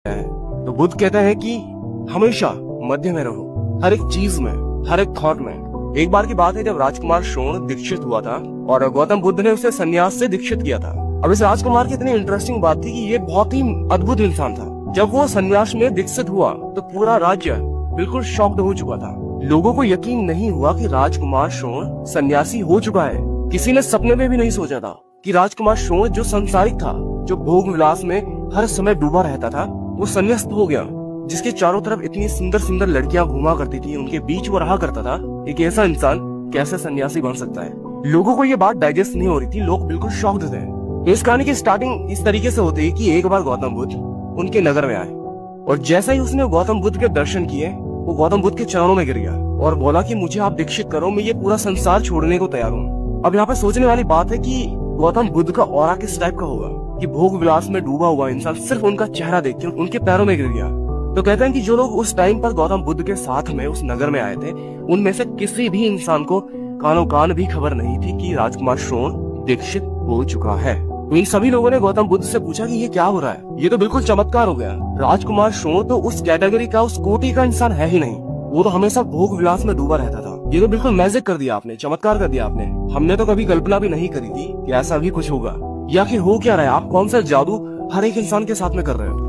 है। तो बुद्ध कहता है कि हमेशा मध्य में रहो, हर एक चीज में, हर एक थॉट में। एक बार की बात है जब राजकुमार शोण दीक्षित हुआ था और गौतम बुद्ध ने उसे संन्यास से दीक्षित किया था। अब इस राजकुमार की इतनी इंटरेस्टिंग बात थी कि ये बहुत ही अद्भुत इंसान था। जब वो संन्यास में दीक्षित हुआ तो पूरा राज्य बिल्कुल शॉक्ड हो चुका था। लोगों को यकीन नहीं हुआ कि राजकुमार शोण सन्यासी हो चुका है। किसी ने सपने में भी नहीं सोचा था कि राजकुमार शोण जो संसारिक था, जो भोग विलास में हर समय डूबा रहता था, वो संन्यास्त हो गया। जिसके चारों तरफ इतनी सुंदर सुंदर लड़कियां घूमा करती थी, उनके बीच वो रहा करता था। एक ऐसा इंसान कैसे सन्यासी बन सकता है? लोगों को ये बात डाइजेस्ट नहीं हो रही थी, लोग बिल्कुल शॉक्ड थे। इस कहानी की स्टार्टिंग इस तरीके से होती है कि एक बार गौतम बुद्ध उनके नगर में आए और जैसा ही उसने गौतम बुद्ध के दर्शन किए, वो गौतम बुद्ध के चरणों में गिर गया और बोला कि मुझे आप दीक्षित करो, मैं ये पूरा संसार छोड़ने को तैयार हूँ। अब यहाँ पे सोचने वाली बात है कि गौतम बुद्ध का ऑरा किस टाइप का होगा कि भोग विलास में डूबा हुआ इंसान सिर्फ उनका चेहरा देख के उनके पैरों में गिर गया। तो कहते हैं कि जो लोग उस टाइम पर गौतम बुद्ध के साथ में उस नगर में आए थे, उनमें से किसी भी इंसान को कानो कान भी खबर नहीं थी कि राजकुमार शोण दीक्षित हो चुका है। तो इन सभी लोगों ने गौतम बुद्ध से पूछा कि ये क्या हो रहा है? ये तो बिल्कुल चमत्कार हो गया। राजकुमार शोण तो उस कैटेगरी का, उस कोटि का इंसान है ही नहीं। वो तो हमेशा भोग विलास में डूबा रहता था। ये तो बिल्कुल मैजिक कर दिया आपने, चमत्कार कर दिया आपने। हमने तो कभी कल्पना भी नहीं करी थी कि ऐसा भी कुछ होगा। या कि हो क्या रहा है? आप कौन सा जादू हर एक इंसान के साथ में कर रहे हो?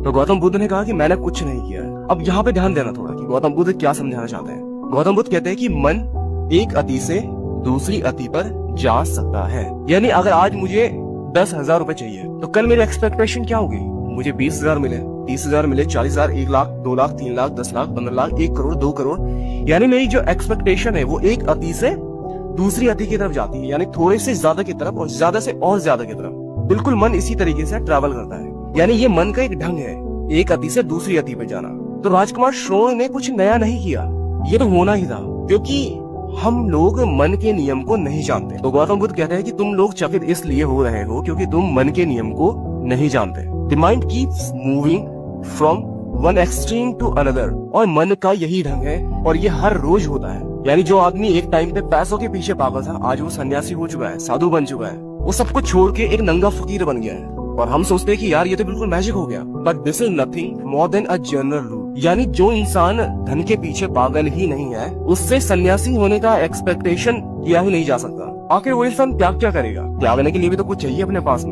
तो गौतम बुद्ध ने कहा कि मैंने कुछ नहीं किया है। अब यहाँ पे ध्यान देना थोड़ा कि गौतम बुद्ध क्या समझाना चाहते हैं। गौतम बुद्ध कहते हैं कि मन एक अति से दूसरी अति पर जा सकता है। यानी अगर आज मुझे 10,000 रुपए चाहिए तो कल मेरी एक्सपेक्टेशन क्या होगी? मुझे 20,000 मिले, 30,000 मिले, 40,000, 1 लाख, 2 लाख, 3 लाख, 10 लाख, 15 लाख, 1 करोड़, 2 करोड़। यानी मेरी जो एक्सपेक्टेशन है वो एक अति से दूसरी अति की तरफ जाती है, यानी थोड़े से ज्यादा की तरफ और ज्यादा से और ज्यादा की तरफ। बिल्कुल मन इसी तरीके से ट्रैवल करता है। यानी ये मन का एक ढंग है, एक अति से दूसरी अति पे जाना। तो राजकुमार शोण ने कुछ नया नहीं किया, ये तो होना ही था, क्योंकि हम लोग मन के नियम को नहीं जानते। तो गौतम बुद्ध कहते हैं कि तुम लोग चकित इसलिए हो रहे हो क्योंकि तुम मन के नियम को नहीं जानते। The mind keeps moving from one extreme to another. और मन का यही ढंग है और ये हर रोज होता है। यानी जो आदमी एक टाइम पे पैसों के पीछे पागल था, आज वो सन्यासी हो चुका है, साधु बन चुका है। वो सब कुछ छोड़ के एक नंगा फकीर बन गया है। और हम सोचते हैं कि यार ये तो बिल्कुल मैजिक हो गया। But this is nothing more than a general rule. यानी जो इंसान धन के पीछे पागल ही नहीं है, उससे सन्यासी होने का एक्सपेक्टेशन किया ही नहीं जा सकता। आखिर वो इंसान त्याग क्या करेगा? त्यागने के लिए भी तो कुछ चाहिए अपने पास में।